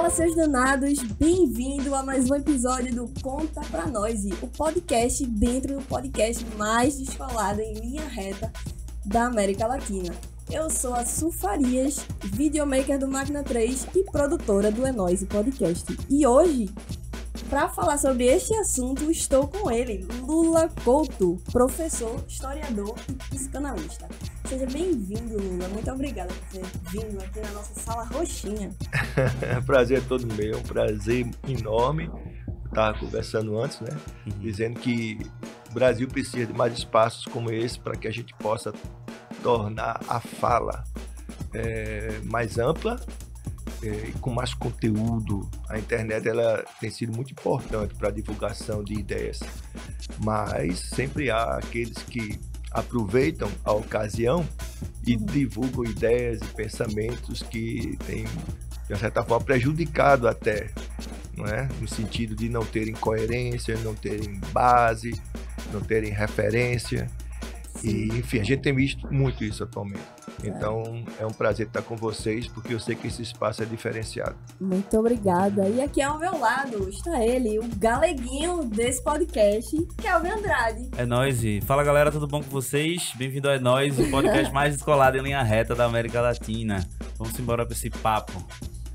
Fala, seus danados, bem-vindo a mais um episódio do Conta Pra Nós, o podcast dentro do podcast mais descolado em linha reta da América Latina. Eu sou a Su Farias, videomaker do Máquina 3 e produtora do É Nóis Podcast. E hoje, para falar sobre este assunto, estou com ele, Lula Couto, professor, historiador e psicanalista. Seja bem-vindo, Lula. Muito obrigada por ter vindo aqui na nossa sala roxinha. Prazer é todo meu, um prazer enorme. Eu estava conversando antes, né? Dizendo que o Brasil precisa de mais espaços como esse para que a gente possa tornar a fala mais ampla e com mais conteúdo. A internet ela tem sido muito importante para a divulgação de ideias, mas sempre há aqueles que aproveitam a ocasião e divulgam ideias e pensamentos que têm, de uma certa forma, prejudicado até, não é? No sentido de não terem coerência, não terem base, não terem referência. E, enfim, a gente tem visto muito isso atualmente. Então, é um prazer estar com vocês, porque eu sei que esse espaço é diferenciado. Muito obrigada. E aqui ao meu lado está ele, o galeguinho desse podcast, Kelvin Andrade. É nóis. Fala, galera, tudo bom com vocês? Bem-vindo ao É Nóis, o podcast mais descolado em linha reta da América Latina. Vamos embora para esse papo.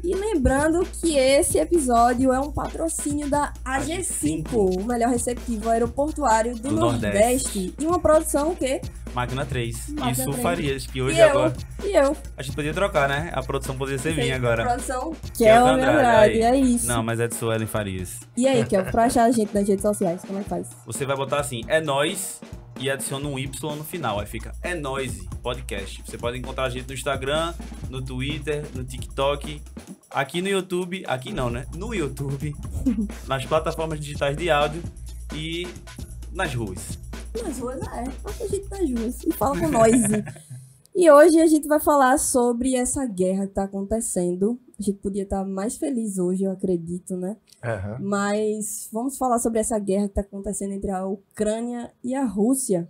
E lembrando que esse episódio é um patrocínio da AG5, o melhor receptivo aeroportuário do Nordeste. E uma produção o quê? Máquina 3. Máquina e Su 3. Farias, que hoje E agora... eu. A gente podia trocar, né? A produção poderia ser minha agora. A produção Kelvin Andrade, é isso. Não, mas é de Suelen Farias. E aí, Kelvin, pra achar a gente nas redes sociais, como é que faz? Você vai botar assim, É Nóis, e adiciona um Y no final. Aí fica É Nóis Podcast. Você pode encontrar a gente no Instagram, no Twitter, no TikTok, aqui no YouTube, aqui não, né? No YouTube, nas plataformas digitais de áudio e nas ruas. Nas ruas, bota a gente nas ruas e fala com nós. E hoje a gente vai falar sobre essa guerra que tá acontecendo. A gente podia estar mais feliz hoje, eu acredito, né? Uhum. Mas vamos falar sobre essa guerra que tá acontecendo entre a Ucrânia e a Rússia.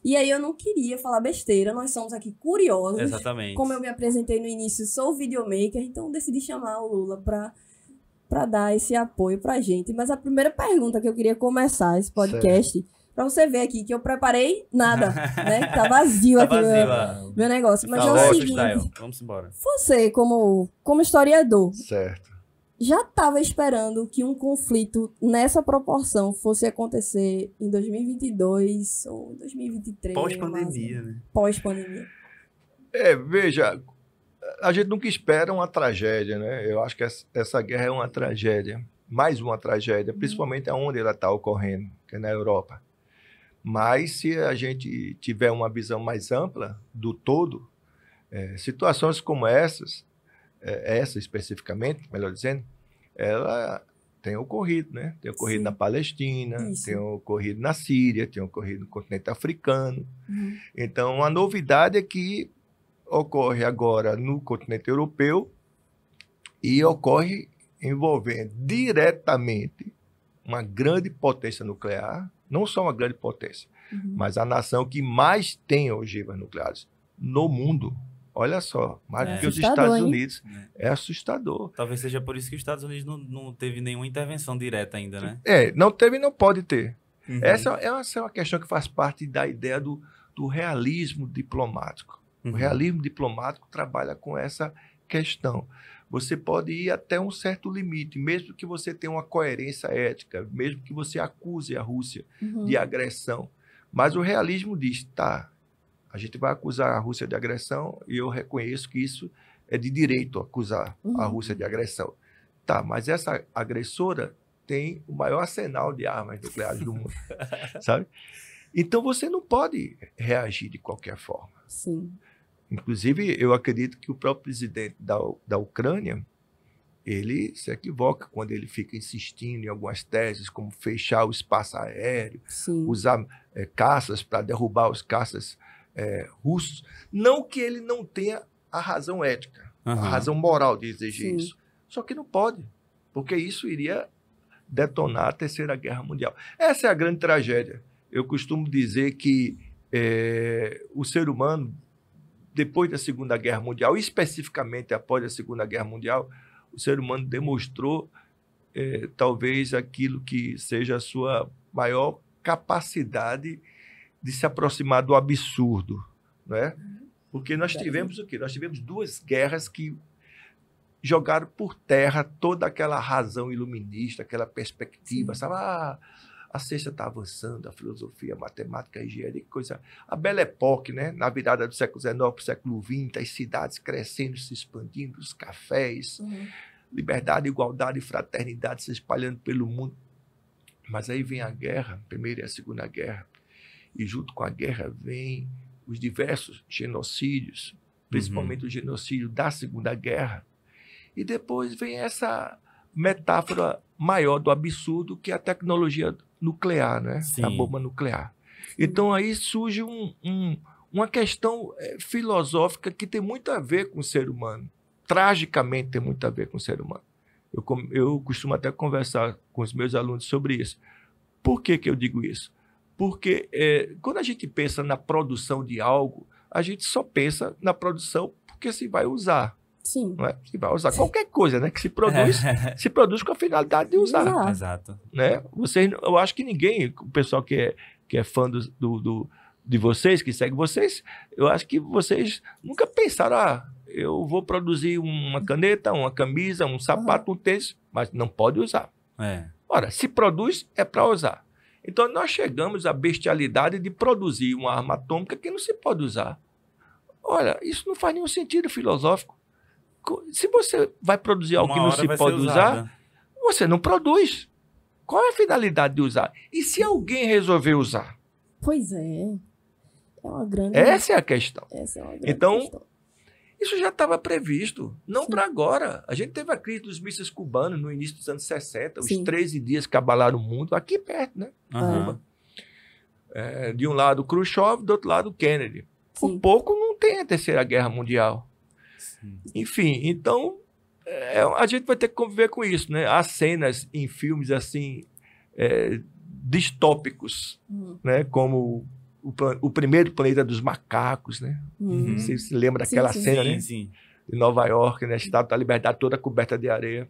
E aí eu não queria falar besteira, nós somos aqui curiosos. Exatamente. Como eu me apresentei no início, sou videomaker, então decidi chamar o Lula pra dar esse apoio pra gente. Mas a primeira pergunta que eu queria começar esse podcast... Pra você ver aqui que eu preparei nada, né? Tá vazio aqui meu negócio. Mas é o seguinte, vamos embora. Você, como historiador, Certo. já estava esperando que um conflito nessa proporção fosse acontecer em 2022 ou 2023? Pós-pandemia, né? Pós-pandemia. Veja, a gente nunca espera uma tragédia, né? Eu acho que essa guerra é uma tragédia, mais uma tragédia, principalmente onde ela está ocorrendo, que é na Europa. Mas se a gente tiver uma visão mais ampla do todo, situações como essa especificamente, melhor dizendo, ela tem ocorrido, né? Tem ocorrido na Palestina, tem ocorrido na Síria, tem ocorrido no continente africano. Então, a novidade é que ocorre agora no continente europeu e ocorre envolvendo diretamente uma grande potência nuclear, não só uma grande potência, mas a nação que mais tem ogivas nucleares no mundo. Olha só, mais do que os Estados Unidos. É assustador. Talvez seja por isso que os Estados Unidos não teve nenhuma intervenção direta ainda, né? Não teve e não pode ter. Essa é uma questão que faz parte da ideia do realismo diplomático. O realismo diplomático trabalha com essa questão. Você pode ir até um certo limite, mesmo que você tenha uma coerência ética, mesmo que você acuse a Rússia de agressão. Mas o realismo diz, tá, a gente vai acusar a Rússia de agressão e eu reconheço que isso é de direito acusar a Rússia de agressão. Tá, mas essa agressora tem o maior arsenal de armas nucleares do mundo, sabe? Então você não pode reagir de qualquer forma. Sim. Inclusive, eu acredito que o próprio presidente da Ucrânia, ele se equivoca quando ele fica insistindo em algumas teses, como fechar o espaço aéreo, usar caças para derrubar os caças russos. Não que ele não tenha a razão ética, a razão moral de exigir isso. Só que não pode, porque isso iria detonar a Terceira Guerra Mundial. Essa é a grande tragédia. Eu costumo dizer que o ser humano, depois da Segunda Guerra Mundial, especificamente após a Segunda Guerra Mundial, o ser humano demonstrou talvez aquilo que seja a sua maior capacidade de se aproximar do absurdo, né? Porque nós tivemos o quê? Nós tivemos 2 guerras que jogaram por terra toda aquela razão iluminista, aquela perspectiva, sabe? A ciência está avançando, a filosofia, a matemática, a engenharia, que coisa. A Belle Époque, né? Na virada do século XIX para o século XX, as cidades crescendo, se expandindo, os cafés, liberdade, igualdade e fraternidade se espalhando pelo mundo. Mas aí vem a guerra, a Primeira e a Segunda Guerra, e junto com a guerra vem os diversos genocídios, principalmente o genocídio da Segunda Guerra. E depois vem essa metáfora maior do absurdo, que é a tecnologia nuclear, né? A bomba nuclear. Então aí surge uma questão filosófica que tem muito a ver com o ser humano. Tragicamente tem muito a ver com o ser humano. Eu costumo até conversar com os meus alunos sobre isso. Por que eu digo isso? Porque quando a gente pensa na produção de algo, a gente só pensa na produção porque se vai usar. Sim. Não é? Se vai usar qualquer coisa, né? Que se produz com a finalidade de usar. Exato. Né? Eu acho que ninguém, o pessoal que é fã de vocês, que segue vocês, eu acho que vocês nunca pensaram, eu vou produzir uma caneta, uma camisa, um sapato, um tênis, mas não pode usar. Ora, se produz, é para usar. Então, nós chegamos à bestialidade de produzir uma arma atômica que não se pode usar. Olha, isso não faz nenhum sentido filosófico. Se você vai produzir algo que não se pode usar, você não produz. Qual é a finalidade de usar? E se alguém resolver usar? Pois é. É uma grande... Essa é a questão. Essa é uma grande então, questão. Isso já estava previsto. Não para agora. A gente teve a crise dos mísseis cubanos no início dos anos 60, os 13 dias que abalaram o mundo, aqui perto, né? De um lado, Khrushchev, do outro lado, Kennedy. Por pouco não tem a Terceira Guerra Mundial. Enfim, então a gente vai ter que conviver com isso, né? Há cenas em filmes assim distópicos, né? Como o Primeiro Planeta dos Macacos, né? Você se lembra daquela cena, né? Sim. De Nova York, né? Estátua da Liberdade toda coberta de areia,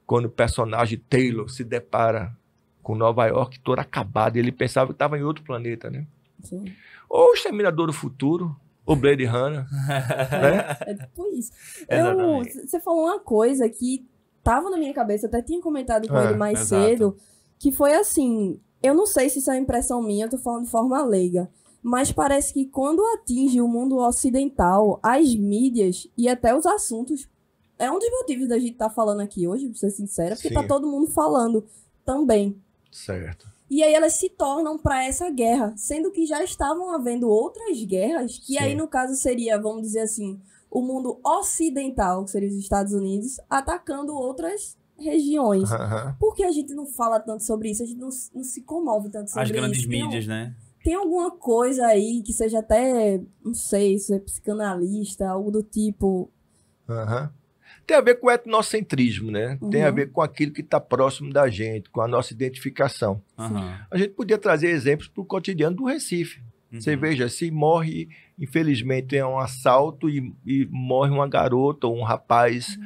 quando o personagem Taylor se depara com Nova York toda acabada, ele pensava que estava em outro planeta, né? Sim. Ou o Exterminador do Futuro, o Blade Runner, né? É tipo isso. Exatamente. Você falou uma coisa que tava na minha cabeça, até tinha comentado com ele mais exato. cedo, que foi assim, eu não sei se isso é impressão minha, eu tô falando de forma leiga, mas parece que quando atinge o mundo ocidental, as mídias e até os assuntos, é um dos motivos da gente estar falando aqui hoje, pra ser sincera, porque tá todo mundo falando também. Certo. E aí elas se tornam para essa guerra, sendo que já estavam havendo outras guerras, que aí no caso seria, vamos dizer assim, o mundo ocidental, que seria os Estados Unidos, atacando outras regiões. Por que a gente não fala tanto sobre isso? A gente não se comove tanto sobre isso? As grandes mídias, né? Tem alguma coisa aí que seja até, não sei, se é psicanalista, algo do tipo... Tem a ver com o etnocentrismo, né? Tem a ver com aquilo que está próximo da gente, com a nossa identificação. A gente podia trazer exemplos para o cotidiano do Recife. Você veja, se morre, infelizmente, é um assalto e morre uma garota ou um rapaz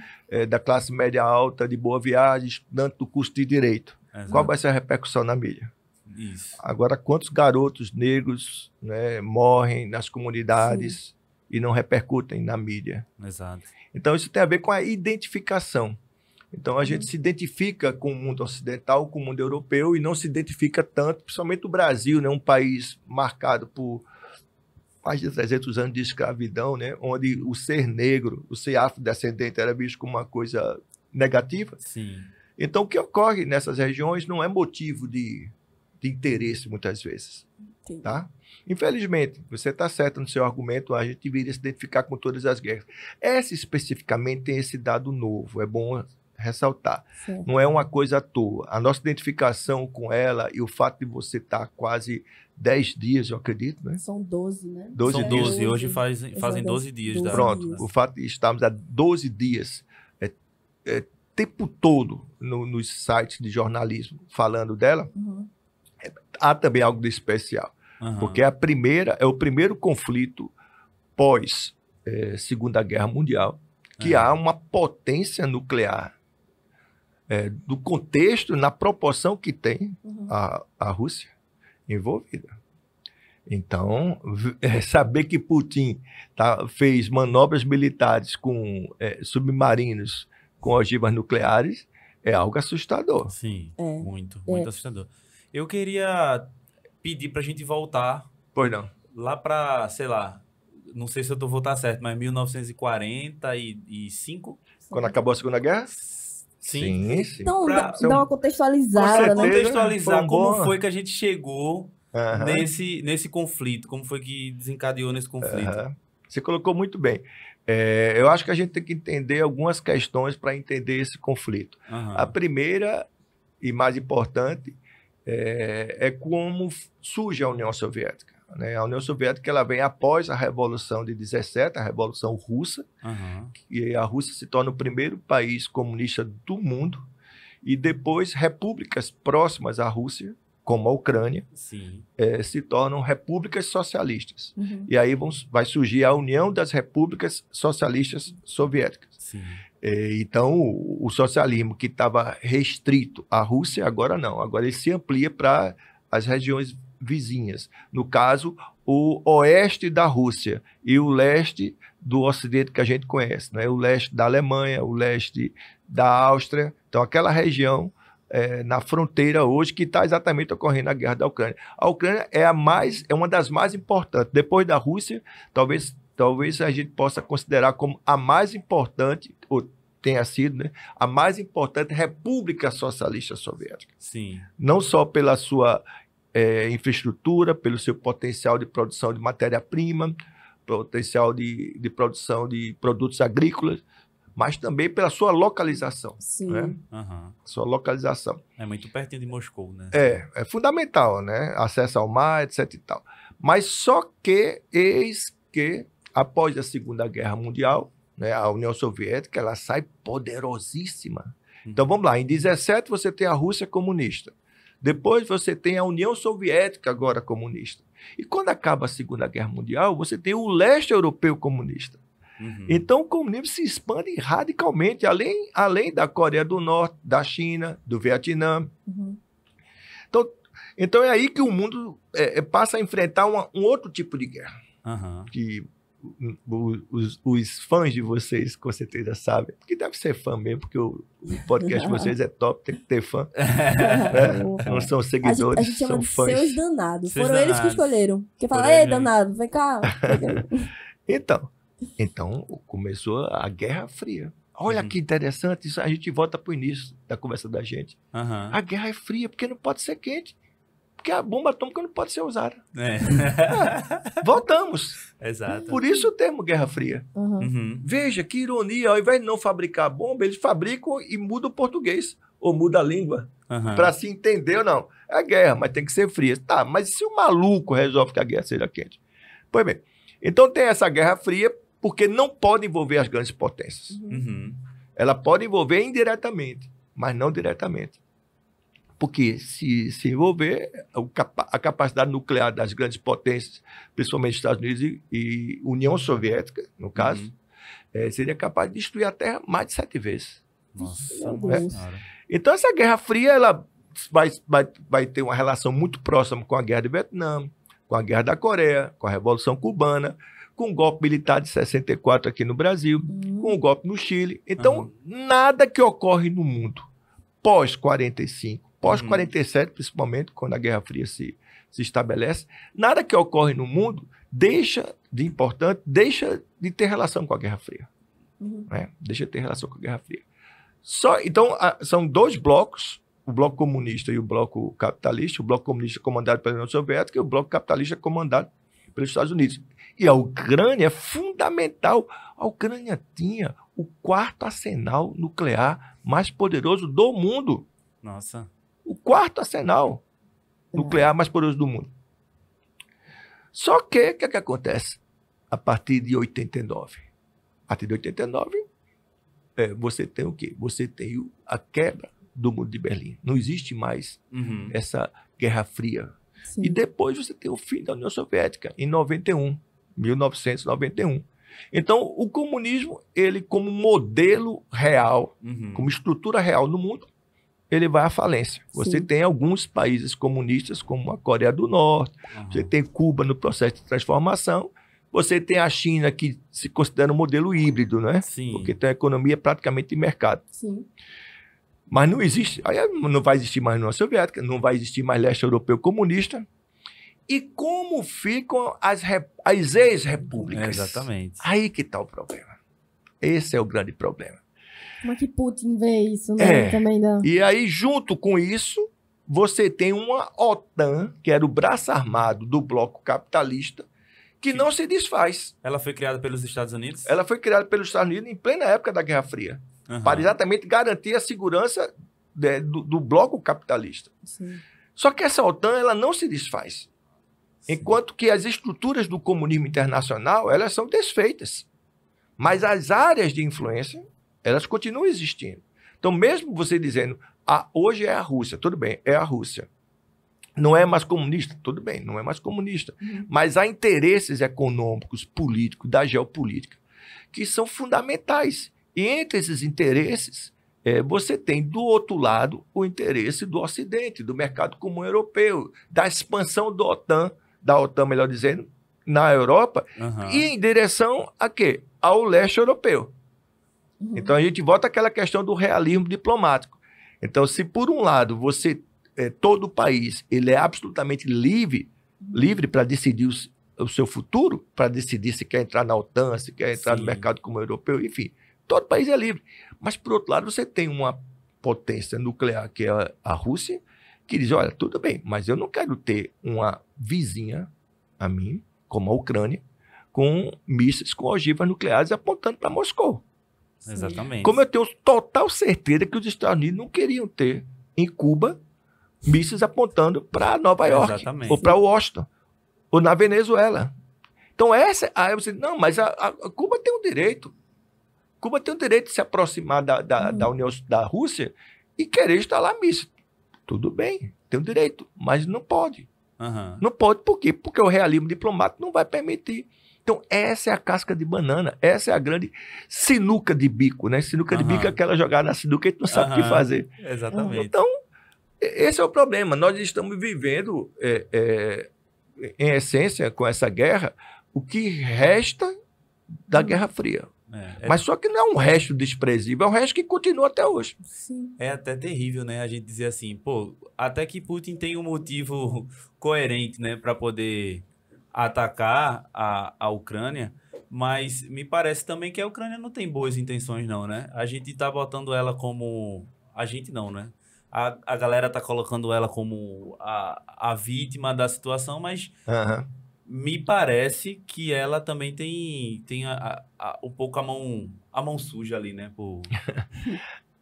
da classe média alta, de boa viagem, estudante do curso de Direito. Qual vai ser a repercussão na mídia? Isso. Agora, quantos garotos negros, né, morrem nas comunidades e não repercutem na mídia? Exato. Então, isso tem a ver com a identificação. Então, a gente se identifica com o mundo ocidental, com o mundo europeu, e não se identifica tanto, principalmente o Brasil, né? Um país marcado por mais de 300 anos de escravidão, né? Onde o ser negro, o ser afrodescendente era visto como uma coisa negativa. Sim. Então, o que ocorre nessas regiões não é motivo de interesse, muitas vezes. Tá? Infelizmente, você está certo no seu argumento, a gente deveria se identificar com todas as guerras. Essa especificamente tem esse dado novo, é bom ressaltar. Não é uma coisa à toa. A nossa identificação com ela e o fato de você estar quase 10 dias, eu acredito, né? São 12, né? São 12, hoje fazem 12 dias. Pronto, o fato de estarmos há 12 dias, tempo todo nos sites de jornalismo falando dela, há também algo de especial. Porque é o primeiro conflito pós Segunda Guerra Mundial que há uma potência nuclear do contexto, na proporção que tem a Rússia envolvida. Então, saber que Putin fez manobras militares com submarinos com ogivas nucleares é algo assustador. Sim, muito assustador. Eu queria pedir pra gente voltar. Pois não. Lá pra, sei lá, não sei se eu tô voltando certo, mas 1945? Quando acabou a Segunda Guerra? Sim. Então, dá uma contextualizada, né? Contextualizar como foi que a gente chegou nesse conflito, como foi que desencadeou nesse conflito. Você colocou muito bem. Eu acho que a gente tem que entender algumas questões para entender esse conflito. A primeira e mais importante é como surge a União Soviética. Né? A União Soviética ela vem após a Revolução de 17, a Revolução Russa, e a Rússia se torna o primeiro país comunista do mundo, e depois repúblicas próximas à Rússia, como a Ucrânia, se tornam repúblicas socialistas. E aí vai surgir a União das Repúblicas Socialistas Soviéticas. Então, o socialismo que estava restrito à Rússia, agora não. Agora ele se amplia para as regiões vizinhas. No caso, o oeste da Rússia e o leste do Ocidente que a gente conhece, né? O leste da Alemanha, o leste da Áustria. Então, aquela região na fronteira hoje que está exatamente ocorrendo a guerra da Ucrânia. A Ucrânia é uma das mais importantes. Depois da Rússia, talvez a gente possa considerar como a mais importante, ou tenha sido, né, a mais importante República Socialista Soviética. Não só pela sua infraestrutura, pelo seu potencial de produção de matéria-prima, potencial de produção de produtos agrícolas, mas também pela sua localização. Né? Sua localização. É muito pertinho de Moscou, né? É fundamental, né? Acesso ao mar, etc. e tal. Mas só que, eis que, após a Segunda Guerra Mundial, né, a União Soviética ela sai poderosíssima. Então vamos lá, em 17 você tem a Rússia comunista. Depois você tem a União Soviética agora comunista. E quando acaba a Segunda Guerra Mundial, você tem o leste europeu comunista. Então o comunismo se expande radicalmente, além da Coreia do Norte, da China, do Vietnã. Então é aí que o mundo passa a enfrentar um outro tipo de guerra. Que os fãs de vocês com certeza sabem, porque deve ser fã mesmo, porque o podcast de vocês é top, tem que ter fã. Né? Não são seguidores, a gente chama são de fãs. Seus Danados. Foram eles que escolheram. Porque fala, ei, danado, vem cá. Então, começou a Guerra Fria. Olha que interessante, isso a gente volta para o início da conversa da gente. A guerra é fria, porque não pode ser quente. Porque a bomba atômica não pode ser usada. Voltamos. Exato. Por isso o termo Guerra Fria. Veja que ironia, ao invés de não fabricar bomba, eles fabricam e mudam o português, ou muda a língua, para se entender ou não. É guerra, mas tem que ser fria. Tá, mas e se o maluco resolve que a guerra seja quente? Pois bem, então tem essa Guerra Fria, porque não pode envolver as grandes potências. Ela pode envolver indiretamente, mas não diretamente. Porque se envolver, a capacidade nuclear das grandes potências, principalmente Estados Unidos e União Soviética, no caso, seria capaz de destruir a Terra mais de 7 vezes. Nossa. Então essa Guerra Fria ela vai ter uma relação muito próxima com a Guerra do Vietnã, com a Guerra da Coreia, com a Revolução Cubana, com o golpe militar de 64 aqui no Brasil, com o golpe no Chile. Então, nada que ocorre no mundo pós-45, pós-47, principalmente, quando a Guerra Fria se estabelece, nada que ocorre no mundo deixa de ter relação com a Guerra Fria. Né? Deixa de ter relação com a Guerra Fria. Então, são dois blocos, o bloco comunista e o bloco capitalista. O bloco comunista comandado pela União Soviética e o bloco capitalista comandado pelos Estados Unidos. E a Ucrânia é fundamental. A Ucrânia tinha o 4º arsenal nuclear mais poderoso do mundo. Nossa. O 4º arsenal nuclear mais poderoso do mundo. Só que, o que acontece? A partir de 89. A partir de 89, você tem o quê? Você tem a quebra do Muro de Berlim. Não existe mais essa Guerra Fria. E depois você tem o fim da União Soviética, em 1991. Então, o comunismo, ele como modelo real, como estrutura real no mundo, ele vai à falência. Você Sim. tem alguns países comunistas, como a Coreia do Norte, você tem Cuba no processo de transformação, você tem a China, que se considera um modelo híbrido, né? Sim. Porque tem a economia praticamente de mercado. Sim. Mas não existe, aí não vai existir mais União Soviética, não vai existir mais leste europeu comunista. E como ficam as ex-repúblicas? Exatamente. Aí que está o problema. Esse é o grande problema. Como é que Putin vê isso, né? Também dá. E aí, junto com isso, você tem uma OTAN, que era o braço armado do bloco capitalista, que não se desfaz. Ela foi criada pelos Estados Unidos? Ela foi criada pelos Estados Unidos em plena época da Guerra Fria, para exatamente garantir a segurança do bloco capitalista. Sim. Só que essa OTAN, ela não se desfaz. Enquanto que as estruturas do comunismo internacional, elas são desfeitas. Mas as áreas de influência, elas continuam existindo. Então, mesmo você dizendo, hoje é a Rússia, tudo bem, é a Rússia. Não é mais comunista, tudo bem, não é mais comunista. Mas há interesses econômicos, políticos, da geopolítica, que são fundamentais. E entre esses interesses, você tem do outro lado o interesse do Ocidente, do mercado comum europeu, da expansão da OTAN, melhor dizendo, na Europa, e em direção a quê? Ao leste europeu. Então a gente volta àquela questão do realismo diplomático. Então, se por um lado todo o país ele é absolutamente livre para decidir o seu futuro, para decidir se quer entrar na OTAN, se quer entrar no mercado comum europeu, enfim, todo país é livre. Mas, por outro lado, você tem uma potência nuclear, que é a Rússia, que diz, olha, tudo bem, mas eu não quero ter uma vizinha a mim, como a Ucrânia, com mísseis com ogivas nucleares apontando para Moscou. Exatamente. Como eu tenho total certeza que os Estados Unidos não queriam ter em Cuba mísseis apontando para Nova York, ou para Washington, ou na Venezuela. Então aí você não, mas a Cuba tem um direito. Cuba tem o direito de se aproximar da União da Rússia e querer instalar mísseis. Tudo bem, tem o direito, mas não pode. Não pode, por quê? Porque o realismo diplomático não vai permitir. Então, essa é a casca de banana, essa é a grande sinuca de bico, né? Sinuca de bico é aquela jogada na sinuca e a gente não sabe o que fazer. Exatamente. Então, esse é o problema. Nós estamos vivendo, em essência, com essa guerra, o que resta da Guerra Fria. Mas só que não é um resto desprezível, é um resto que continua até hoje. Sim. É até terrível, né? A gente dizer assim, pô, até que Putin tem um motivo coerente, né, para poder atacar a Ucrânia, mas me parece também que a Ucrânia não tem boas intenções, não, né? A gente tá botando ela como... A gente não, né? A galera tá colocando ela como a vítima da situação, mas me parece que ela também tem um pouco a mão suja ali, né?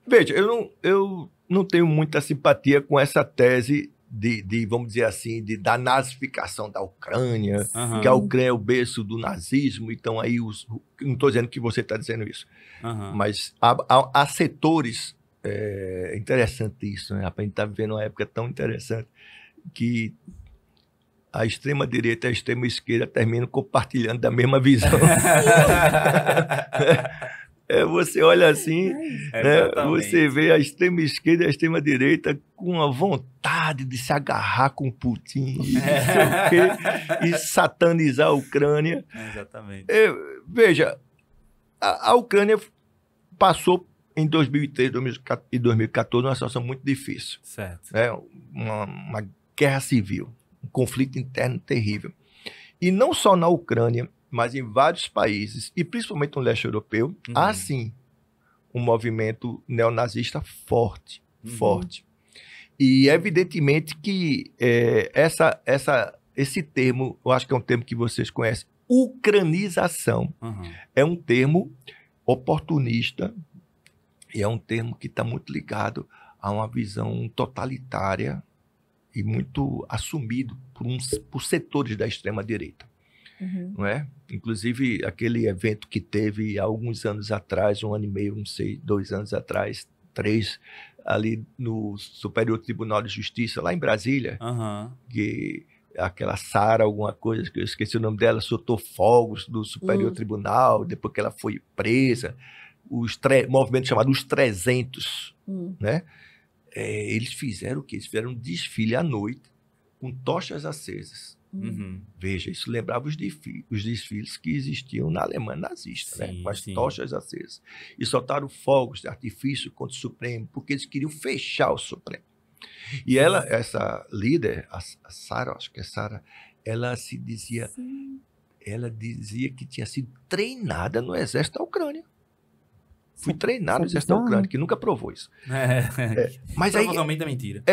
Veja, eu não tenho muita simpatia com essa tese vamos dizer assim, da nazificação da Ucrânia, que a Ucrânia é o berço do nazismo, então aí não estou dizendo que você está dizendo isso, mas há setores, interessante isso, né? A gente está vivendo uma época tão interessante que a extrema-direita e a extrema-esquerda terminam compartilhando da mesma visão. Você olha assim, né, você vê a extrema-esquerda e a extrema-direita com a vontade de se agarrar com Putin e satanizar a Ucrânia. Exatamente. Veja, a Ucrânia passou em 2013 e 2014 uma situação muito difícil. Certo. Uma guerra civil, um conflito interno terrível. E não só na Ucrânia, mas em vários países, e principalmente no leste europeu, há sim um movimento neonazista forte. E evidentemente que esse termo, eu acho que é um termo que vocês conhecem, ucranização, é um termo oportunista e é um termo que está muito ligado a uma visão totalitária e muito assumido por setores da extrema-direita. Não é? Inclusive, aquele evento que teve há alguns anos atrás, 1 ano e meio, não sei, 2 anos atrás, 3, ali no Superior Tribunal de Justiça, lá em Brasília, que aquela Sara, alguma coisa, que eu esqueci o nome dela, soltou fogos do Superior Tribunal, depois que ela foi presa, movimento chamado Os 300, né? Eles fizeram o quê? Eles fizeram um desfile à noite, com tochas acesas. Veja, isso lembrava os desfiles que existiam na Alemanha nazista, né? Com as tochas acesas. E soltaram fogos de artifício contra o Supremo, porque eles queriam fechar o Supremo. E ela, essa líder, a Sara, acho que é Sara, ela dizia que tinha sido treinada no exército da Ucrânia. Fui treinado no exército da Ucrânia, que nunca provou isso. Mas provavelmente é mentira.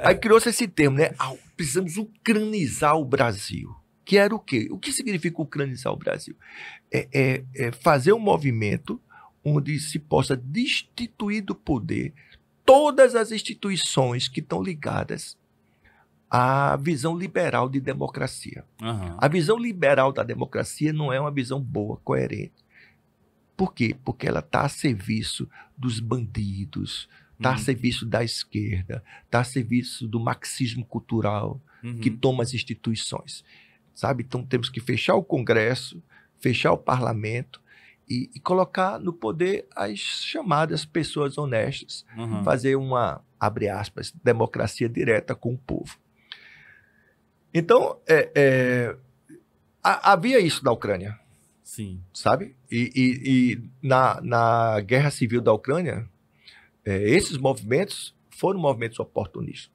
Aí criou-se esse termo, né? Precisamos ucranizar o Brasil. Que era o quê? O que significa ucranizar o Brasil? É fazer um movimento onde se possa destituir do poder todas as instituições que estão ligadas à visão liberal de democracia. A visão liberal da democracia não é uma visão boa, coerente. Por quê? Porque ela está a serviço dos bandidos, está a serviço da esquerda, está a serviço do marxismo cultural que toma as instituições. Sabe? Então temos que fechar o Congresso, fechar o Parlamento, e colocar no poder as chamadas pessoas honestas, fazer uma, abre aspas, democracia direta com o povo. Então, havia isso na Ucrânia, sabe? E na guerra civil da Ucrânia, esses movimentos foram movimentos oportunistas.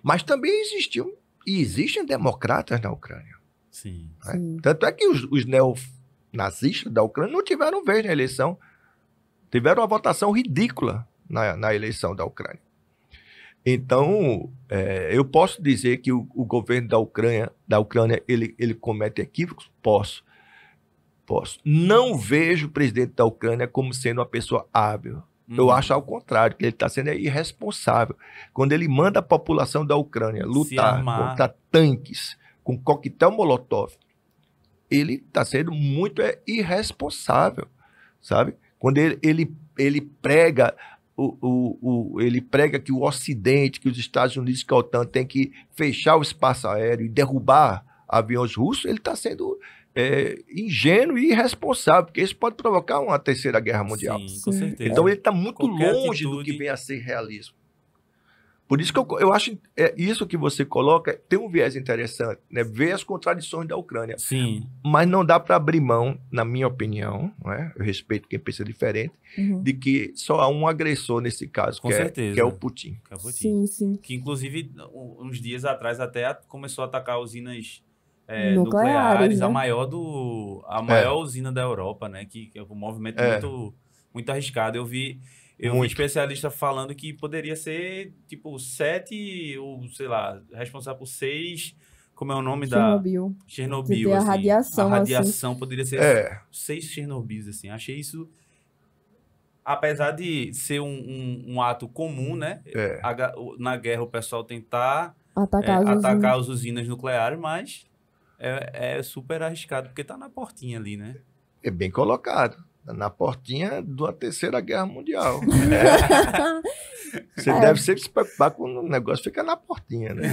Mas também existiam, e existem democratas na Ucrânia. Né? Tanto é que os neonazistas da Ucrânia não tiveram vez na eleição. Tiveram uma votação ridícula na eleição da Ucrânia. Então, eu posso dizer que o governo da Ucrânia ele comete equívocos? Posso. Não vejo o presidente da Ucrânia como sendo uma pessoa hábil. Eu acho ao contrário, que ele está sendo irresponsável. Quando ele manda a população da Ucrânia lutar contra tanques com coquetel Molotov, ele está sendo muito irresponsável, sabe? Quando ele prega ele prega que o Ocidente, que os Estados Unidos, que a OTAN tem que fechar o espaço aéreo e derrubar aviões russos, ele está sendo ingênuo e irresponsável, porque isso pode provocar uma terceira guerra mundial. Sim, com certeza. Então ele está muito Qualquer longe do que vem a ser realismo. Por isso que eu acho isso que você coloca tem um viés interessante, né? Ver as contradições da Ucrânia. Sim. Mas não dá para abrir mão, na minha opinião, né? Eu respeito quem pensa diferente, de que só há um agressor nesse caso, que é o Putin. Sim. Que inclusive, uns dias atrás até começou a atacar usinas nucleares, né? a maior usina da Europa, né? Que é um movimento muito arriscado. Eu vi especialista falando que poderia ser, tipo, 7, ou sei lá, responsável por 6, como é o nome Chernobyl. Assim, a radiação. A radiação assim. Poderia ser 6 Chernobyls, assim. Achei isso, apesar de ser um ato comum, né? Na guerra o pessoal tentar atacar as usinas nucleares, mas é super arriscado, porque tá na portinha ali, né? É bem colocado. Na portinha de uma terceira guerra mundial. Você deve sempre se preocupar quando o negócio fica na portinha, né?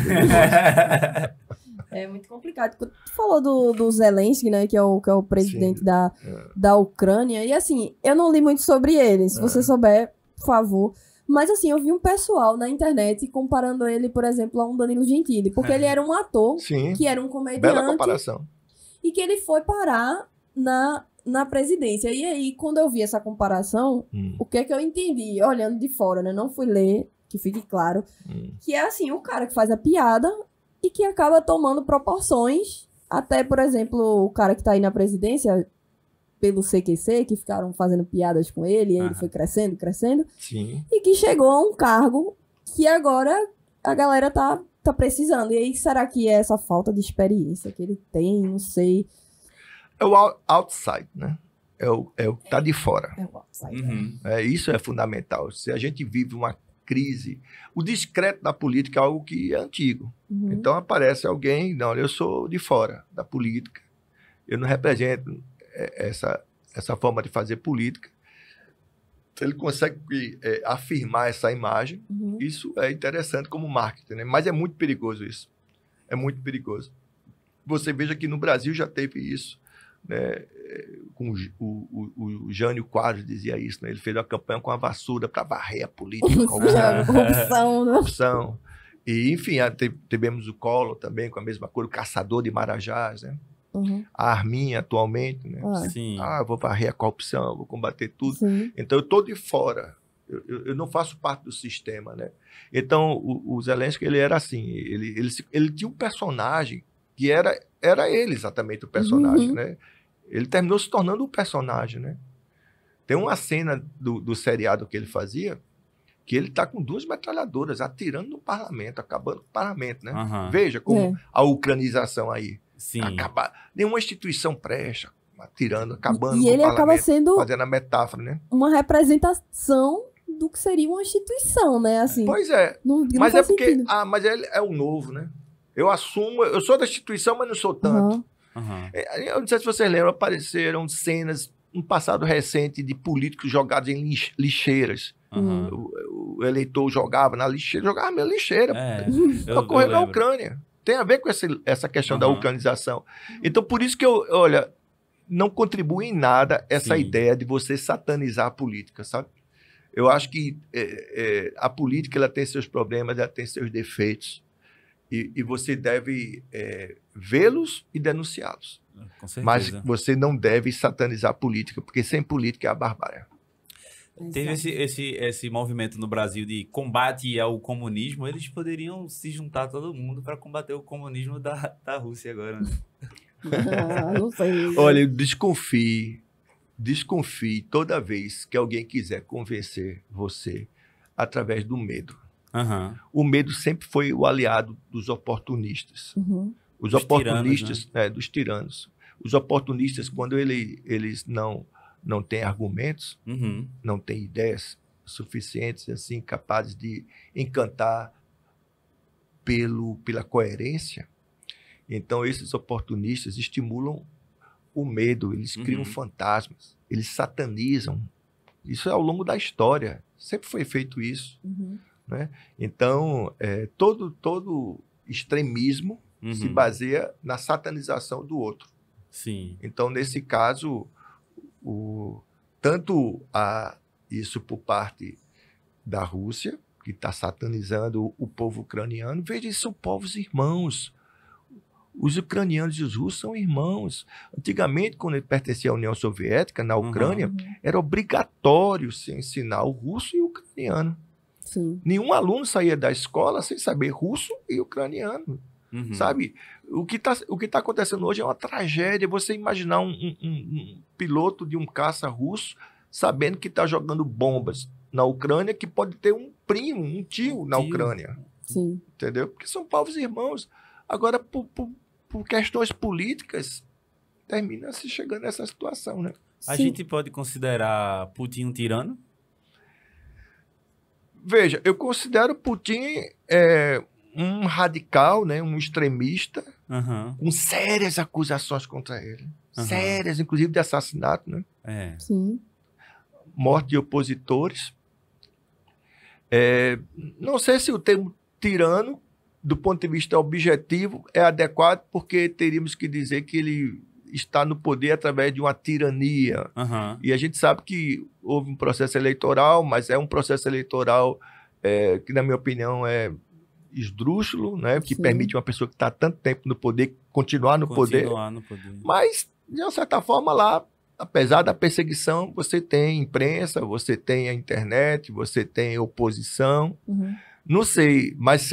É muito complicado. Tu falou do Zelensky, né? Que é o presidente da Ucrânia. E assim, eu não li muito sobre ele. Se você souber, por favor. Mas assim, eu vi um pessoal na internet comparando ele, por exemplo, a um Danilo Gentili. Porque ele era um ator, que era um comediante. Bela comparação. E que ele foi parar na presidência. E aí, quando eu vi essa comparação, o que é que eu entendi? Olhando de fora, né? Não fui ler, que fique claro. Que é assim, o cara que faz a piada e que acaba tomando proporções. Até, por exemplo, o cara que tá aí na presidência, pelo CQC, que ficaram fazendo piadas com ele, e aí ele foi crescendo. Sim. E que chegou a um cargo que agora a galera tá precisando. E aí, será que é essa falta de experiência que ele tem? Não sei. É o outside, né? É o que tá de fora. É o outside. Isso é fundamental. Se a gente vive uma crise, o discreto da política é algo que é antigo. Então aparece alguém, não, eu sou de fora da política. Eu não represento essa forma de fazer política. Ele consegue afirmar essa imagem. Isso é interessante como marketing, né? Mas é muito perigoso isso. É muito perigoso. Você veja que no Brasil já teve isso, né? Com o Jânio Quadros dizia isso, né? Ele fez uma campanha com a vassoura para varrer a política, corrupção, né? corrupção. E, enfim, tivemos o Collor também com a mesma coisa, o caçador de Marajás, né? A Arminha atualmente, né? Sim. Eu vou varrer a corrupção, vou combater tudo. Sim. Então eu estou de fora. Eu não faço parte do sistema, né? Então o Zelensky, ele era assim, ele tinha um personagem que era ele exatamente o personagem, né? Ele terminou se tornando o personagem, né? Tem uma cena do seriado que ele fazia que ele está com 2 metralhadoras atirando no parlamento, acabando com o parlamento, né? Veja como a ucranização aí. Sim. Nenhuma instituição presta, atirando, acabando e com o ele parlamento, acaba sendo fazendo a metáfora, né? uma representação do que seria uma instituição, né? Assim, pois é. Não Mas faz é porque... sentido. mas ele é o novo, né? Eu assumo... Eu sou da instituição, mas não sou tanto. Eu não sei se vocês lembram, apareceram cenas no passado recente de políticos jogados em lixeiras. O eleitor jogava na lixeira, jogava na lixeira. Ocorreu na Ucrânia. Tem a ver com essa questão da ucranização. Então, por isso que olha, não contribui em nada essa ideia de você satanizar a política, sabe? Eu acho que a política ela tem seus problemas, ela tem seus defeitos. E você deve vê-los e denunciá-los. Com certeza. Mas você não deve satanizar a política, porque sem política é a barbárie. Teve esse movimento no Brasil de combate ao comunismo, eles poderiam se juntar todo mundo para combater o comunismo da Rússia agora, né? Não sei. Olha, desconfie toda vez que alguém quiser convencer você através do medo. O medo sempre foi o aliado dos oportunistas. Os oportunistas, tiranos, né? Dos tiranos. Os oportunistas, quando eles não têm argumentos, não têm ideias suficientes, assim, capazes de encantar pela coerência, então esses oportunistas estimulam o medo, eles criam fantasmas, eles satanizam. Isso é ao longo da história, sempre foi feito isso. Né? Então, todo extremismo se baseia na satanização do outro. Sim. Então, nesse caso, tanto isso por parte da Rússia, que está satanizando o povo ucraniano, veja, eles são povos irmãos. Os ucranianos e os russos são irmãos. Antigamente, quando ele pertencia à União Soviética, na Ucrânia, era obrigatório se ensinar o russo e o ucraniano. Sim. Nenhum aluno saía da escola sem saber russo e ucraniano. Sabe? O que tá acontecendo hoje é uma tragédia. Você imaginar um piloto de um caça russo sabendo que está jogando bombas na Ucrânia, que pode ter um primo, um tio na Ucrânia. Sim. Entendeu? Porque são povos irmãos. Agora, por questões políticas, termina se chegando nessa situação, né? A gente pode considerar Putin um tirano? Veja, eu considero Putin um radical, né, um extremista, com sérias acusações contra ele. Sérias, inclusive de assassinato, né? Sim. Morte de opositores. Não sei se o termo tirano, do ponto de vista objetivo, é adequado, porque teríamos que dizer que ele está no poder através de uma tirania. E a gente sabe que houve um processo eleitoral, mas é um processo eleitoral que, na minha opinião, é esdrúxulo, né? Que permite uma pessoa que está há tanto tempo no poder continuar no poder. Mas, de uma certa forma, lá, apesar da perseguição, você tem imprensa, você tem a internet, você tem oposição. Não sei, mas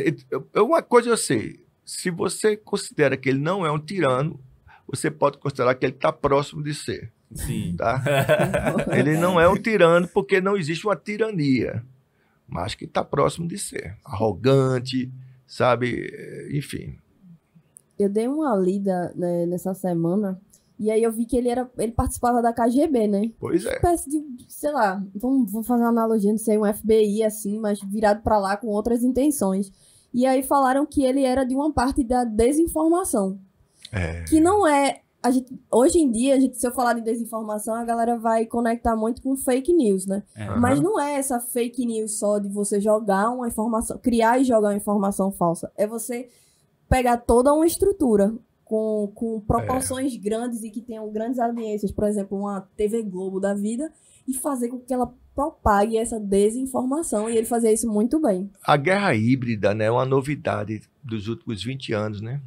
uma coisa eu sei. Se você considera que ele não é um tirano, você pode considerar que ele está próximo de ser. Sim. Tá? Ele não é um tirano porque não existe uma tirania, mas que está próximo de ser. Arrogante, sabe? Enfim. Eu dei uma lida, né, nessa semana, e aí eu vi que ele participava da KGB, né? Pois é. Uma espécie de, sei lá, vamos fazer uma analogia, não sei, um FBI assim, mas virado para lá com outras intenções. E aí falaram que ele era de uma parte da desinformação. Que não é... hoje em dia, se eu falar de desinformação, a galera vai conectar muito com fake news, né? Mas não é essa fake news só de você jogar uma informação, criar e jogar uma informação falsa. É você pegar toda uma estrutura com proporções grandes e que tenham grandes audiências, por exemplo, uma TV Globo da vida, e fazer com que ela propague essa desinformação, e ele fazia isso muito bem. A guerra híbrida, né, é uma novidade dos últimos 20 anos, né?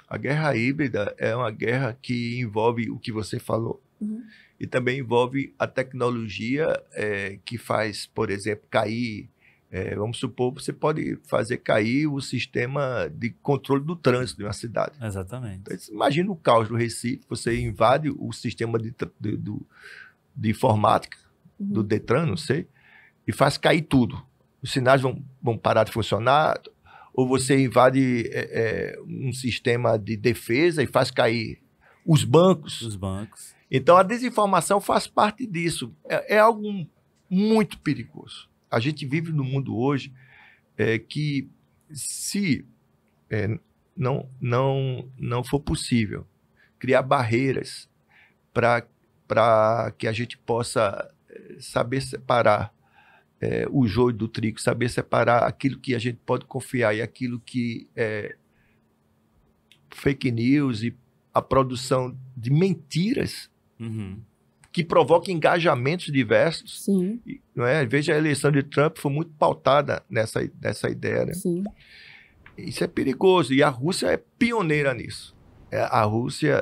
A guerra híbrida é uma guerra que envolve o que você falou, e também envolve a tecnologia que faz, por exemplo, cair. Vamos supor, você pode fazer cair o sistema de controle do trânsito de uma cidade. Exatamente. Então, imagina o caos do Recife, você invade o sistema de informática, do Detran, não sei, e faz cair tudo. Os sinais vão parar de funcionar, ou você invade um sistema de defesa e faz cair os bancos. Os bancos. Então, a desinformação faz parte disso. É algo muito perigoso. A gente vive num mundo hoje que, se não for possível criar barreiras para que a gente possa saber separar o joio do trigo, saber separar aquilo que a gente pode confiar e aquilo que é fake news e a produção de mentiras que provoca engajamentos diversos. Sim. Não é? Veja, a eleição de Trump foi muito pautada nessa ideia. Né? Sim. Isso é perigoso, e a Rússia é pioneira nisso.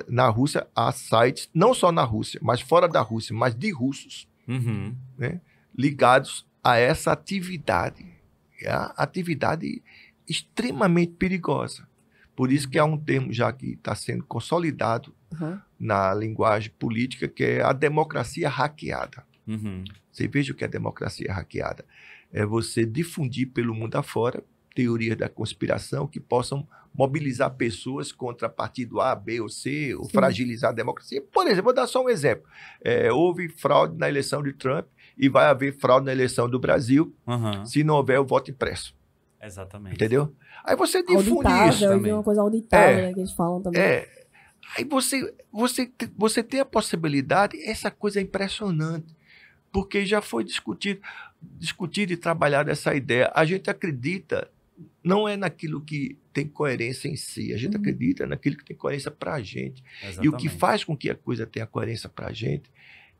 Na Rússia há sites, não só na Rússia, mas fora da Rússia, mas de russos, né? Ligados a essa atividade. Atividade extremamente perigosa. Por isso que há um termo já que está sendo consolidado na linguagem política, que é a democracia hackeada. Você veja o que é democracia hackeada. É você difundir pelo mundo afora teorias da conspiração que possam mobilizar pessoas contra partido A, B ou C, ou fragilizar a democracia. Por exemplo, vou dar só um exemplo. Houve fraude na eleição de Trump e vai haver fraude na eleição do Brasil se não houver o voto impresso. Exatamente. Entendeu? Aí você difunde auditável, isso também. Uma coisa auditável, né, que eles falam também. Aí você tem a possibilidade, essa coisa é impressionante, porque já foi discutido e trabalhado essa ideia. A gente acredita, não é naquilo que tem coerência em si, a gente acredita naquilo que tem coerência para a gente. Exatamente. E o que faz com que a coisa tenha coerência para a gente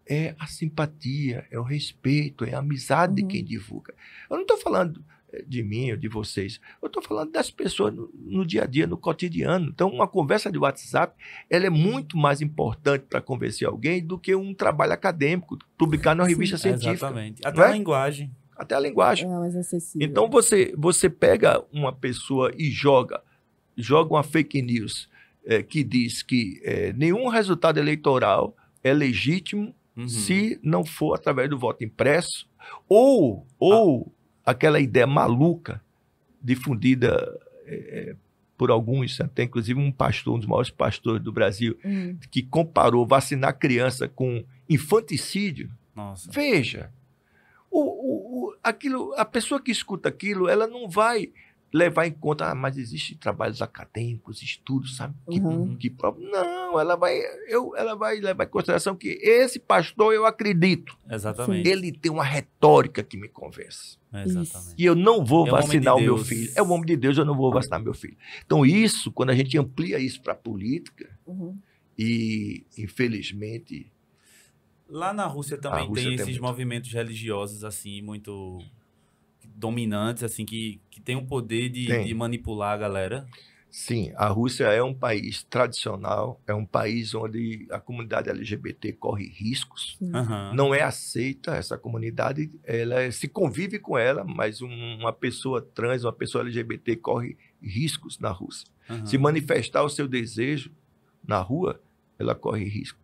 é a simpatia, é o respeito, é a amizade de quem divulga. Eu não estou falando de mim ou de vocês, eu estou falando das pessoas no dia a dia, no cotidiano. Então, uma conversa de WhatsApp, ela é muito mais importante para convencer alguém do que um trabalho acadêmico, publicar numa revista científica. Exatamente. Até a linguagem. Até a linguagem. É mais acessível. Então, você pega uma pessoa e joga uma fake news que diz que nenhum resultado eleitoral é legítimo se não for através do voto impresso, ou aquela ideia maluca difundida por alguns, até inclusive um pastor, um dos maiores pastores do Brasil, que comparou vacinar criança com infanticídio. Nossa. Veja, a pessoa que escuta aquilo, ela não vai levar em conta, mas existem trabalhos acadêmicos, estudos, sabe? Não, ela vai levar em consideração que esse pastor, eu acredito. Exatamente. Ele tem uma retórica que me convence. Exatamente. E eu não vou vacinar o de meu Deus. filho. É o homem de Deus, eu não vou vacinar meu filho. Então, isso, quando a gente amplia isso para a política, e, infelizmente... Lá na Rússia também tem esses movimentos religiosos, assim, muito dominantes, assim, que tem o poder de manipular a galera. Sim, a Rússia é um país tradicional, é um país onde a comunidade LGBT corre riscos. Não é aceita essa comunidade, ela se convive com ela, mas uma pessoa trans, uma pessoa LGBT corre riscos na Rússia. Se manifestar o seu desejo na rua, ela corre risco.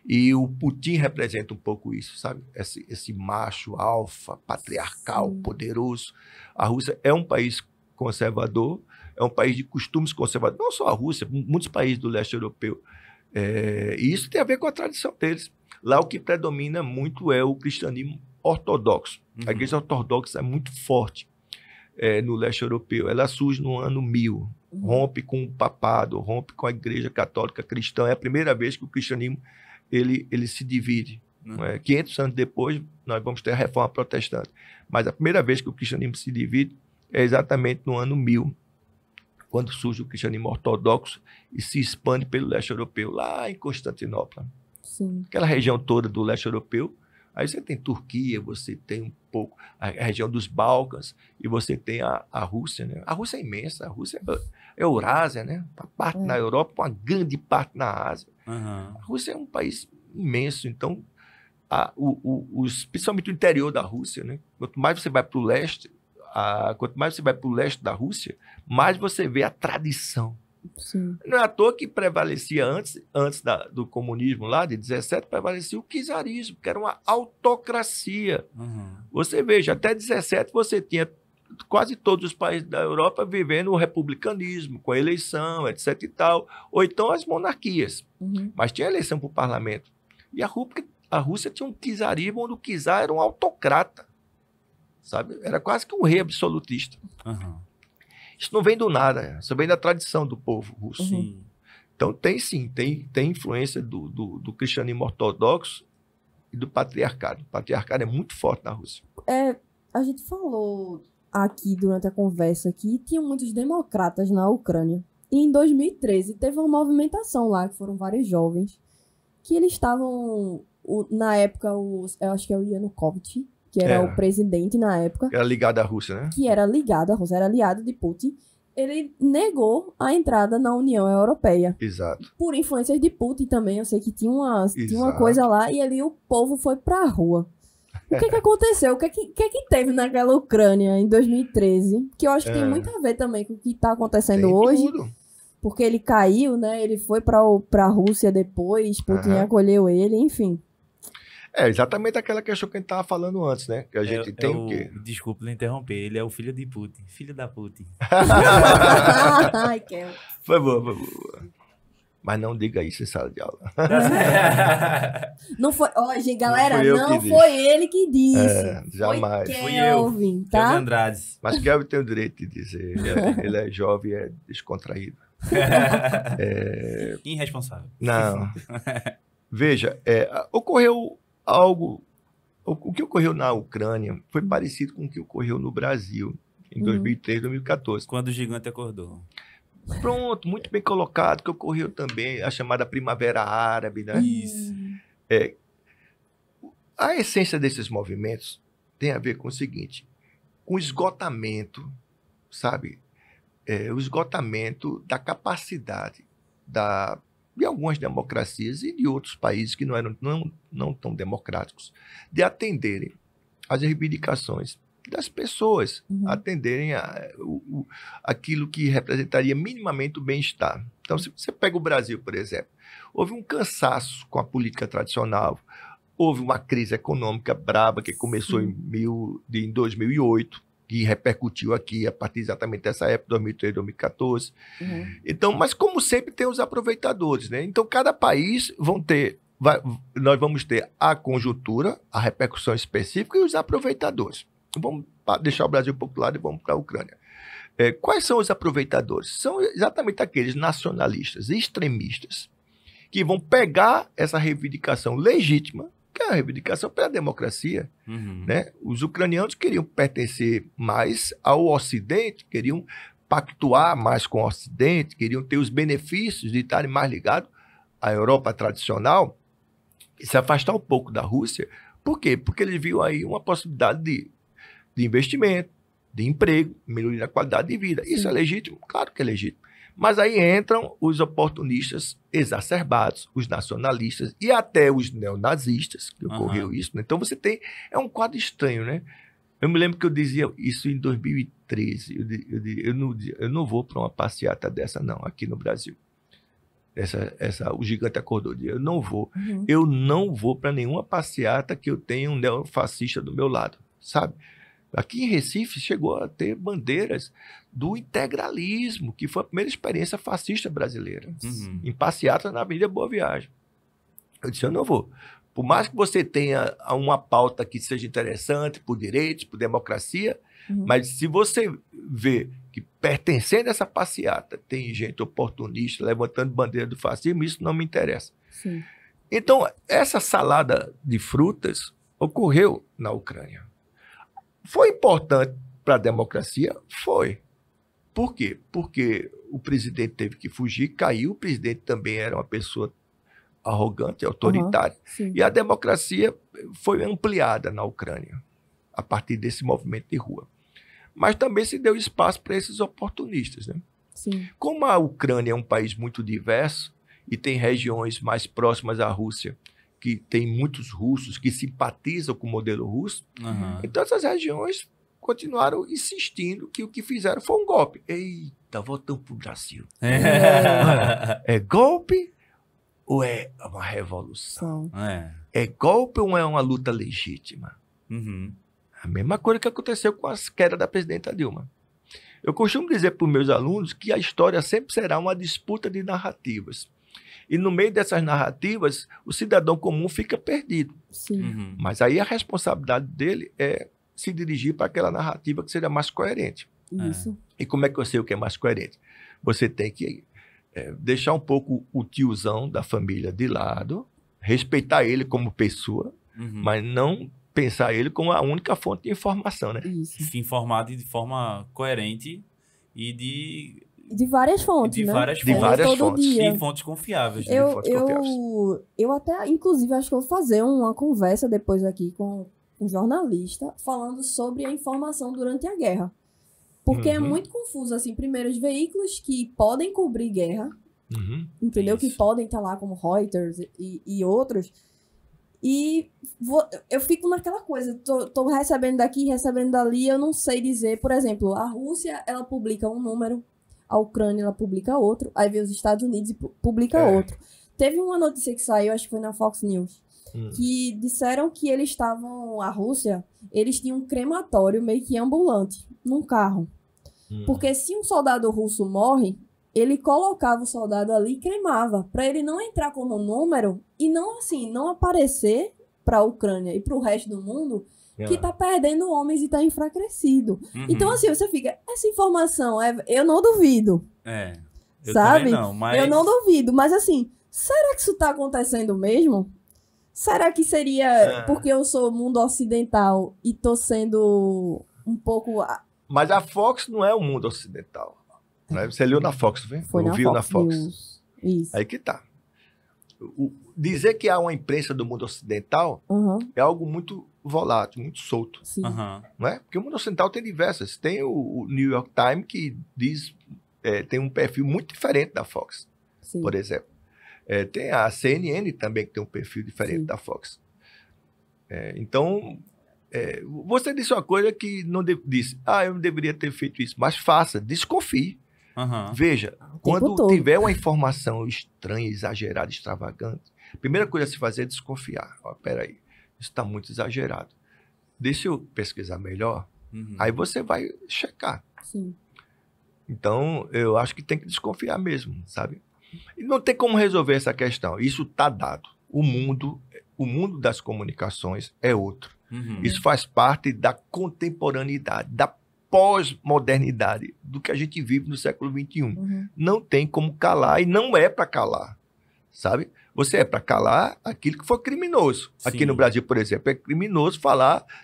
E o Putin representa um pouco isso, sabe? Esse macho alfa, patriarcal, poderoso. A Rússia é um país conservador, é um país de costumes conservadores. Não só a Rússia, muitos países do leste europeu. E isso tem a ver com a tradição deles. Lá o que predomina muito é o cristianismo ortodoxo. A igreja ortodoxa é muito forte no leste europeu. Ela surge no ano 1000, rompe com o papado, rompe com a igreja católica cristã. É a primeira vez que o cristianismo ele se divide. 500 anos depois, nós vamos ter a reforma protestante. Mas a primeira vez que o cristianismo se divide é exatamente no ano 1000. quando surge o cristianismo ortodoxo e se expande pelo leste europeu, lá em Constantinopla. Sim. Aquela região toda do leste europeu. Aí você tem Turquia, você tem um pouco a região dos Balcãs e você tem a Rússia, né? A Rússia é imensa, a Rússia é Eurásia, né? Uma parte na Europa, uma grande parte na Ásia. Uhum. A Rússia é um país imenso, então, principalmente o interior da Rússia, né? Quanto mais você vai para o leste, da Rússia, mais você vê a tradição. Sim. Não é à toa que prevalecia antes do comunismo lá, de 17, prevalecia o czarismo, que era uma autocracia. Uhum. Você veja, até 17 você tinha quase todos os países da Europa vivendo o republicanismo, com a eleição, etc e tal, ou então as monarquias. Uhum. Mas tinha eleição para o parlamento. E a Rússia tinha um czarismo onde o czar era um autocrata, sabe? Era quase que um rei absolutista. Uhum. Isso não vem do nada, isso vem da tradição do povo russo. Sim. Então tem influência do cristianismo ortodoxo e do patriarcado. O patriarcado é muito forte na Rússia. A gente falou aqui durante a conversa que tinha muitos democratas na Ucrânia. E em 2013 teve uma movimentação lá, que foram vários jovens, que eles estavam, na época, eu acho que é o Yanukovych, que era o presidente na época. Era ligado à Rússia, né? Que era ligado à Rússia, era aliado de Putin. Ele negou a entrada na União Europeia. Exato. Por influências de Putin também. Eu sei que tinha uma coisa lá e ali o povo foi pra rua. O que aconteceu? O que teve naquela Ucrânia em 2013? Que eu acho que tem muito a ver também com o que tá acontecendo tem hoje. Tudo. Porque ele caiu, né? Ele foi pra Rússia depois, Putin acolheu ele, enfim. É exatamente aquela questão que a gente estava falando antes, né? Que a gente tem o quê? Desculpa lhe interromper, ele é o filho de Putin. Filho da Putin. Ai, Kel. Foi boa. Mas não diga isso em sala de aula. Não foi... Ó, gente, galera, não foi ele que disse. Jamais. Foi Kelvin, tá? Kelvin Andrades. Mas Kelvin tem o direito de dizer. Ele é jovem, é descontraído. Irresponsável. Não. Veja, ocorreu algo... O que ocorreu na Ucrânia foi parecido com o que ocorreu no Brasil em 2013, 2014. Quando o gigante acordou. Pronto, muito bem colocado, que ocorreu também a chamada Primavera Árabe, né? Isso. A essência desses movimentos tem a ver com o seguinte, com o esgotamento, sabe? O esgotamento da capacidade de algumas democracias e de outros países que não tão democráticos, de atenderem às reivindicações das pessoas, atenderem aquilo que representaria minimamente o bem-estar. Então, se você pega o Brasil, por exemplo, houve um cansaço com a política tradicional, houve uma crise econômica braba que começou em 2008, que repercutiu aqui a partir exatamente dessa época, 2013, 2014. Então, mas como sempre tem os aproveitadores, né? Então, cada país nós vamos ter a conjuntura, a repercussão específica e os aproveitadores. Vamos deixar o Brasil um pouco do lado e vamos para a Ucrânia. Quais são os aproveitadores? São exatamente aqueles nacionalistas, extremistas, que vão pegar essa reivindicação legítima, que é a reivindicação pela democracia. Né? Os ucranianos queriam pertencer mais ao Ocidente, queriam pactuar mais com o Ocidente, queriam ter os benefícios de estarem mais ligados à Europa tradicional e se afastar um pouco da Rússia. Por quê? Porque eles viam aí uma possibilidade de investimento, de emprego, melhoria da qualidade de vida. Isso é legítimo? Claro que é legítimo. Mas aí entram os oportunistas exacerbados, os nacionalistas e até os neonazistas, que ocorreu isso. Né? Então você tem... É um quadro estranho, né? Eu me lembro que eu dizia isso em 2013. Eu não vou para uma passeata dessa, não, aqui no Brasil. O gigante acordou. Eu não vou. Eu não vou para nenhuma passeata que eu tenha um neofascista do meu lado, sabe? Aqui em Recife chegou a ter bandeiras do integralismo, que foi a primeira experiência fascista brasileira, em passeata na Avenida Boa Viagem. Eu disse, eu não vou. Por mais que você tenha uma pauta que seja interessante por direitos, por democracia, mas se você vê que pertencendo a essa passeata tem gente oportunista levantando bandeira do fascismo, isso não me interessa. Sim. Então, essa salada de frutas ocorreu na Ucrânia. Foi importante para a democracia? Foi. Por quê? Porque o presidente teve que fugir, caiu, o presidente também era uma pessoa arrogante, autoritária, e a democracia foi ampliada na Ucrânia, a partir desse movimento de rua. Mas também se deu espaço para esses oportunistas, né? Sim. Como a Ucrânia é um país muito diverso e tem regiões mais próximas à Rússia, que tem muitos russos que simpatizam com o modelo russo, então essas regiões continuaram insistindo que o que fizeram foi um golpe. Eita, voltamos para o Brasil. É golpe ou é uma revolução? É golpe ou é uma luta legítima? A mesma coisa que aconteceu com a queda da presidenta Dilma. Eu costumo dizer para os meus alunos que a história sempre será uma disputa de narrativas. E no meio dessas narrativas, o cidadão comum fica perdido. Sim. Mas aí a responsabilidade dele é se dirigir para aquela narrativa que seja mais coerente. Isso. E como é que eu sei o que é mais coerente? Você tem que deixar um pouco o tiozão da família de lado, respeitar ele como pessoa, mas não pensar ele como a única fonte de informação, né? Isso. Se informar de forma coerente e de várias fontes, de né? várias de várias todo fontes. dia. E fontes confiáveis. Eu, fontes confiáveis. eu até, inclusive, acho que eu vou fazer uma conversa depois aqui com um jornalista falando sobre a informação durante a guerra. Porque é muito confuso, assim, primeiro, os veículos que podem cobrir guerra, entendeu? Isso. Que podem estar lá, como Reuters e outros. E eu fico naquela coisa, tô recebendo daqui, recebendo dali, eu não sei dizer. Por exemplo, a Rússia, ela publica um número, a Ucrânia, ela publica outro, aí vem os Estados Unidos e publica outro. Teve uma notícia que saiu, acho que foi na Fox News, que disseram que eles estavam, a Rússia, eles tinham um crematório meio que ambulante, num carro. Porque se um soldado russo morre, ele colocava o soldado ali e cremava, para ele não entrar como número e não, assim, não aparecer para a Ucrânia e para o resto do mundo que tá perdendo homens e tá enfraquecido. Então, assim, você fica, essa informação, eu não duvido. Eu sabe? também não, mas... Eu não duvido, mas assim, será que isso tá acontecendo mesmo? Será que seria porque eu sou mundo ocidental e tô sendo um pouco... Mas a Fox não é o mundo ocidental. Né? Você leu na Fox, viu? Foi ouviu na Fox. Isso. Aí que tá. Dizer que há uma imprensa do mundo ocidental é algo muito volátil, muito solto. Sim. Não é? Porque o mundo ocidental tem diversas. Tem o New York Times que diz, tem um perfil muito diferente da Fox, Sim. por exemplo. Tem a CNN também que tem um perfil diferente da Fox. Então, você disse uma coisa que não disse, eu não deveria ter feito isso, mas faça, desconfie. Veja, quando tiver uma informação estranha, exagerada, extravagante, a primeira coisa a se fazer é desconfiar. Peraí, isso está muito exagerado. Deixa eu pesquisar melhor, aí você vai checar. Sim. Então, eu acho que tem que desconfiar mesmo, sabe? E não tem como resolver essa questão. Isso está dado. O mundo das comunicações é outro. Isso faz parte da contemporaneidade, da pós-modernidade, do que a gente vive no século XXI. Não tem como calar e não é para calar, sabe? Você é para calar aquilo que for criminoso. Sim. Aqui no Brasil, por exemplo, é criminoso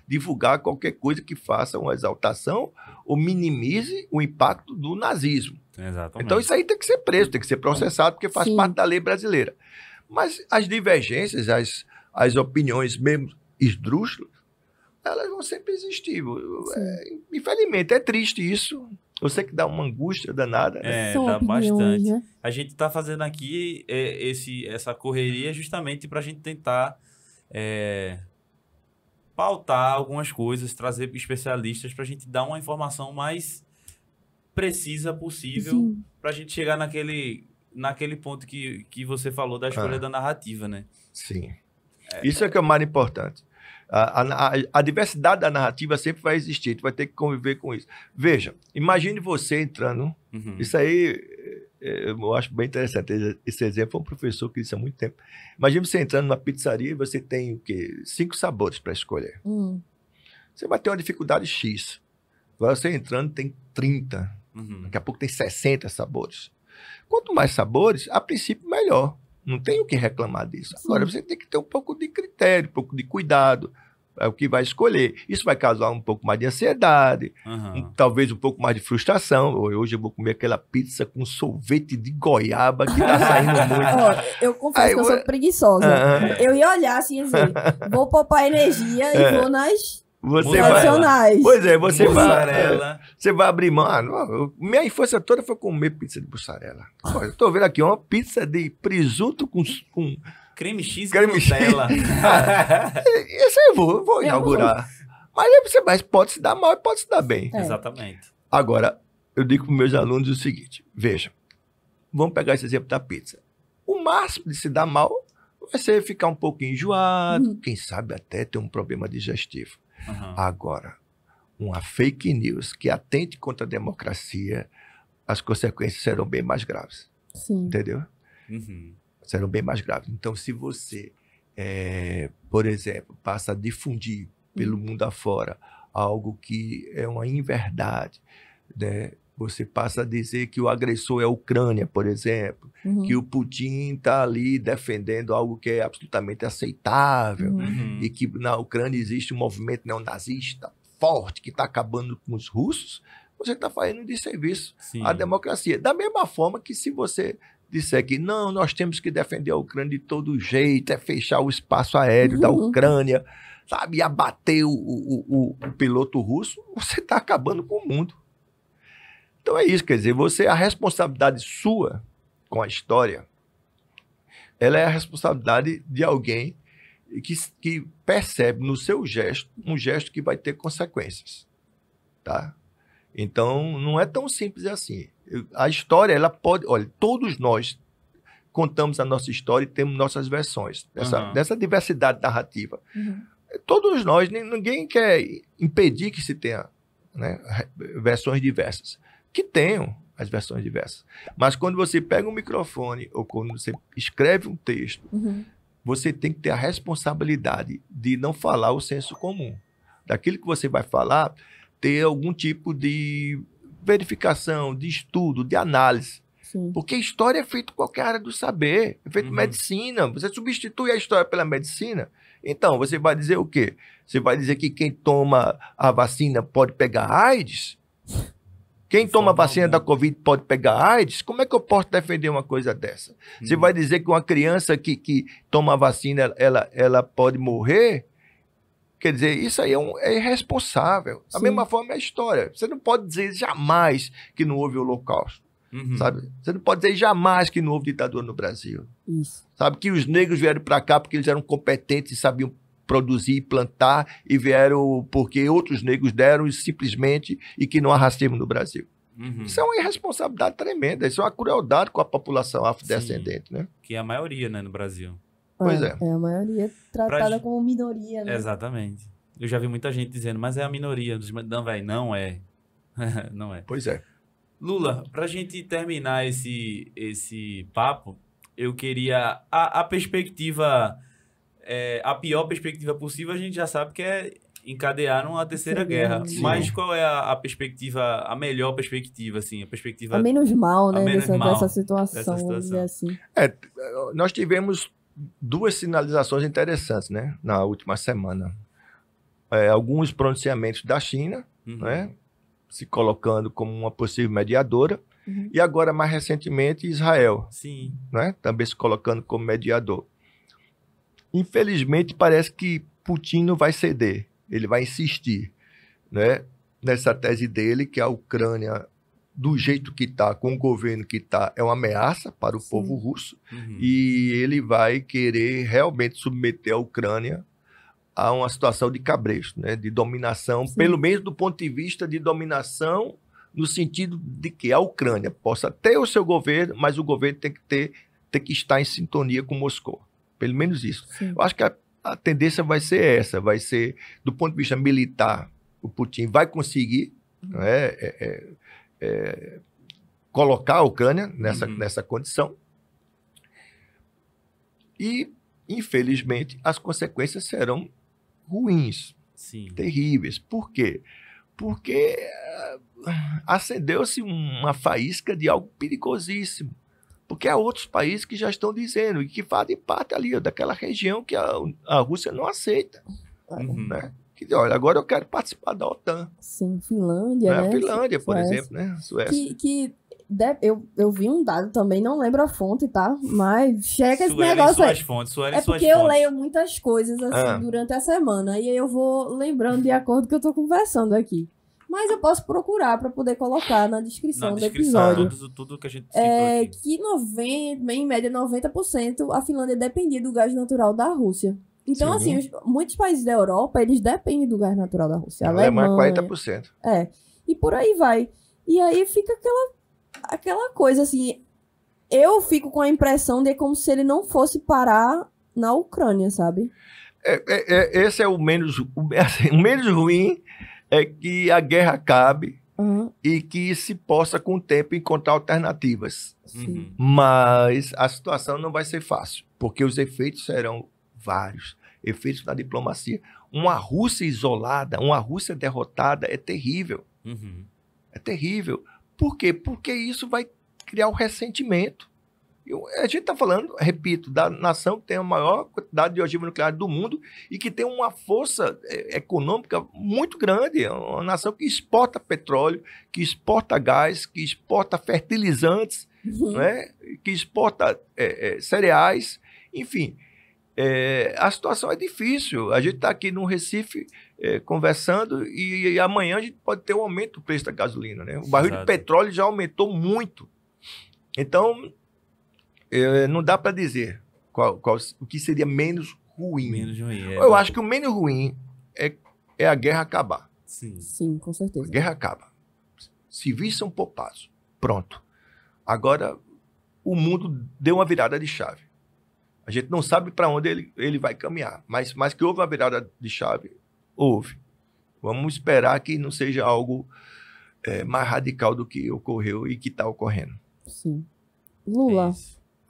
divulgar qualquer coisa que faça uma exaltação ou minimize o impacto do nazismo. Exatamente. Então isso aí tem que ser preso, tem que ser processado, porque faz parte da lei brasileira. Mas as divergências, as opiniões mesmo esdrúxulas, elas vão sempre existir. Infelizmente, é triste isso. Eu sei que dá uma angústia danada. Né? Dá bastante. Né? A gente está fazendo aqui essa correria justamente para a gente tentar pautar algumas coisas, trazer especialistas para a gente dar uma informação mais precisa possível para a gente chegar naquele ponto que você falou da escolha da narrativa, né? Sim. Isso é que é o mais importante. A diversidade da narrativa sempre vai existir, tu vai ter que conviver com isso. Veja, imagine você entrando, isso aí eu acho bem interessante, esse exemplo é um professor que disse há muito tempo. Imagine você entrando numa pizzaria e você tem o quê? 5 sabores para escolher. Você vai ter uma dificuldade X. Agora você entrando tem 30, daqui a pouco tem 60 sabores. Quanto mais sabores, a princípio melhor. Não tem o que reclamar disso. Agora você tem que ter um pouco de critério, um pouco de cuidado. É o que vai escolher. Isso vai causar um pouco mais de ansiedade, talvez um pouco mais de frustração. Hoje eu vou comer aquela pizza com sorvete de goiaba que tá saindo muito. Ó, eu confesso que eu sou preguiçosa. Eu ia olhar assim e dizer, vou poupar energia e vou nas tradicionais. Pois é, você vai abrir mão. Minha infância toda foi comer pizza de mussarela. Pô, eu tô vendo aqui uma pizza de presunto com creme X e Nutella. Esse eu vou inaugurar. Mas pode se dar mal e pode se dar bem. Exatamente. Agora, eu digo para meus alunos o seguinte, veja, vamos pegar esse exemplo da pizza. O máximo de se dar mal vai ser ficar um pouco enjoado, quem sabe até ter um problema digestivo. Agora, uma fake news que atente contra a democracia, as consequências serão bem mais graves. Sim. Entendeu? Serão bem mais graves. Então, se você, por exemplo, passa a difundir pelo mundo afora algo que é uma inverdade, né? Você passa a dizer que o agressor é a Ucrânia, por exemplo, que o Putin está ali defendendo algo que é absolutamente aceitável e que na Ucrânia existe um movimento neonazista forte que está acabando com os russos, você está fazendo de serviço à democracia. Da mesma forma que se você disser que não, nós temos que defender a Ucrânia de todo jeito, é fechar o espaço aéreo da Ucrânia, sabe, abater o piloto russo, você está acabando com o mundo. Então é isso, quer dizer, a responsabilidade sua com a história, ela é a responsabilidade de alguém que percebe no seu gesto, um gesto que vai ter consequências, tá? Então, não é tão simples assim. A história, ela pode... Olha, todos nós contamos a nossa história e temos nossas versões dessa diversidade narrativa. Todos nós, ninguém quer impedir que se tenha, né, versões diversas. Que tenham as versões diversas. Mas quando você pega um microfone ou quando você escreve um texto, você tem que ter a responsabilidade de não falar o senso comum. Daquilo que você vai falar, ter algum tipo de verificação, de estudo, de análise. Porque história é feito em qualquer área do saber, é feito medicina. Você substitui a história pela medicina. Então, você vai dizer o quê? Você vai dizer que quem toma a vacina pode pegar AIDS? Quem toma a vacina da Covid pode pegar AIDS? Como é que eu posso defender uma coisa dessa? Você vai dizer que uma criança que toma a vacina, ela pode morrer? Quer dizer, isso aí é irresponsável. Da mesma forma é a história. Você não pode dizer jamais que não houve holocausto. Sabe? Você não pode dizer jamais que não houve ditadura no Brasil. Sabe? Que os negros vieram para cá porque eles eram competentes e sabiam produzir e plantar e vieram porque outros negros deram simplesmente e que não há racismo no Brasil. Isso é uma irresponsabilidade tremenda. Isso é uma crueldade com a população afrodescendente, né? Que é a maioria, né, no Brasil. Pois é. É a maioria tratada como minoria, né? Exatamente. Eu já vi muita gente dizendo, mas é a minoria. Não, velho, não é. Não é. Pois é. Lula, pra gente terminar esse papo, eu queria... A perspectiva... a pior perspectiva possível, a gente já sabe que é encadear uma terceira guerra. Mas qual é a perspectiva, a melhor perspectiva, assim? A perspectiva... A menos mal, né? Dessa situação, vamos dizer assim. Nós tivemos duas sinalizações interessantes, né? Na última semana. Alguns pronunciamentos da China, né? Se colocando como uma possível mediadora. E agora, mais recentemente, Israel. Né? Também se colocando como mediador. Infelizmente, parece que Putin não vai ceder. Ele vai insistir, né, nessa tese dele, que a Ucrânia, do jeito que está, com o governo que está, é uma ameaça para o povo russo. E ele vai querer realmente submeter a Ucrânia a uma situação de cabresto, né, de dominação, pelo menos do ponto de vista de dominação, no sentido de que a Ucrânia possa ter o seu governo, mas o governo tem que estar em sintonia com Moscou. Pelo menos isso. Eu acho que a tendência vai ser essa, vai ser, do ponto de vista militar, o Putin vai conseguir colocar a Ucrânia nessa condição e, infelizmente, as consequências serão ruins, terríveis. Por quê? Porque acendeu-se uma faísca de algo perigosíssimo. Porque há outros países que já estão dizendo e que fazem parte ali daquela região que a Rússia não aceita. né? Que, olha, agora eu quero participar da OTAN. Sim, Finlândia, Né? né? A Finlândia, por Suécia. exemplo, né? Suécia. Eu vi um dado também, não lembro a fonte, tá? Mas checa esse Suelen negócio aí. suas fontes, Suelen É suas porque eu fontes. leio muitas coisas assim durante a semana e aí eu vou lembrando de acordo com o que eu tô conversando aqui. Mas eu posso procurar para poder colocar na descrição do episódio. Tudo que a gente citou aqui. Que em média 90% a Finlândia dependia do gás natural da Rússia. Então, Sim. assim, muitos países da Europa, eles dependem do gás natural da Rússia. A Alemanha 40%. E por aí vai. E aí fica aquela coisa, assim, eu fico com a impressão de como se ele não fosse parar na Ucrânia, sabe? Esse é o menos ruim, é que a guerra acabe e que se possa, com o tempo, encontrar alternativas. Sim. Mas a situação não vai ser fácil, porque os efeitos serão vários. Efeitos da diplomacia. Uma Rússia isolada, uma Rússia derrotada é terrível. É terrível. Por quê? Porque isso vai criar um ressentimento. A gente está falando, repito, da nação que tem a maior quantidade de ogiva nuclear do mundo e que tem uma força econômica muito grande. É uma nação que exporta petróleo, que exporta gás, que exporta fertilizantes, né? Que exporta cereais. Enfim, a situação é difícil. A gente está aqui no Recife conversando e amanhã a gente pode ter um aumento do preço da gasolina, né? O barril de petróleo já aumentou muito. Então, não dá para dizer o que seria menos ruim. Eu acho que o menos ruim é a guerra acabar. Sim, com certeza. A guerra acaba. Civis são poupados. Pronto. Agora, o mundo deu uma virada de chave. A gente não sabe para onde ele vai caminhar, mas que houve uma virada de chave, houve. Vamos esperar que não seja algo mais radical do que ocorreu e que está ocorrendo. Sim. Lula,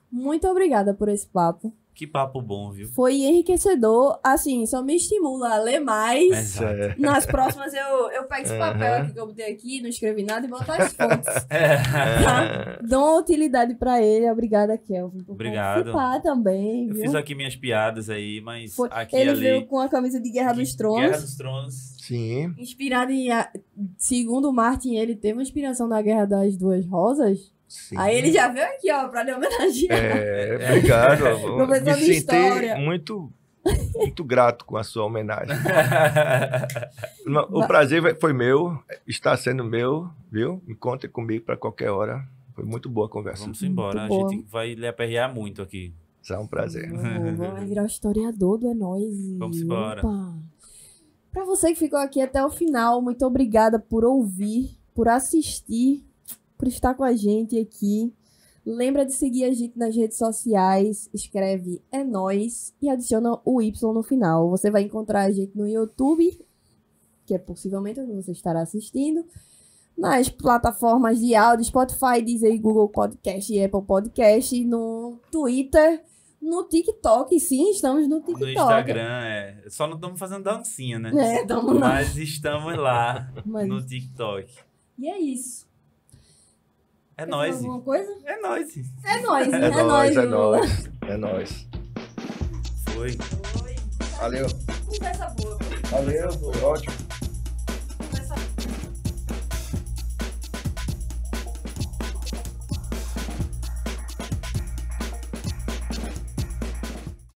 muito obrigada por esse papo. Que papo bom, viu? Foi enriquecedor. Assim, só me estimula a ler mais. Exato. Nas próximas eu pego esse papel aqui que eu botei aqui, não escrevi nada e boto as fontes. Tá? Dou uma utilidade pra ele. Obrigada, Kelvin, por participar também. Eu viu? fiz aqui minhas piadas aí, mas aqui ele ali... veio com a camisa de Guerra dos Tronos. Guerra dos Tronos. Sim. Inspirado em... Segundo o Martin, ele teve uma inspiração na Guerra das Duas Rosas. Sim. Aí ele já veio aqui, ó, pra lhe homenagear. Obrigado. Professor de História. Muito grato com a sua homenagem. O prazer foi meu, está sendo meu, viu? Me conte comigo para qualquer hora. Foi muito boa a conversa. Vamos embora, a gente vai lhe aperrear muito aqui. Isso é um prazer. Vai virar o historiador do É Nóis. Vamos embora. Para você que ficou aqui até o final, muito obrigada por ouvir, por assistir, por estar com a gente aqui. Lembra de seguir a gente nas redes sociais, escreve É Nóis e adiciona o Y no final. Você vai encontrar a gente no YouTube, que é possivelmente onde você estará assistindo, nas plataformas de áudio, Spotify, Deezer, Google Podcast e Apple Podcast, no Twitter, no TikTok. Sim, estamos no TikTok. No Instagram, Só não estamos fazendo dancinha, né? Mas estamos lá no TikTok. E é isso. É nóis. Alguma coisa? É nóis. É nóis, é nóis, é nóis. É nóis. Foi. Valeu. Conversa boa. Valeu, foi ótimo.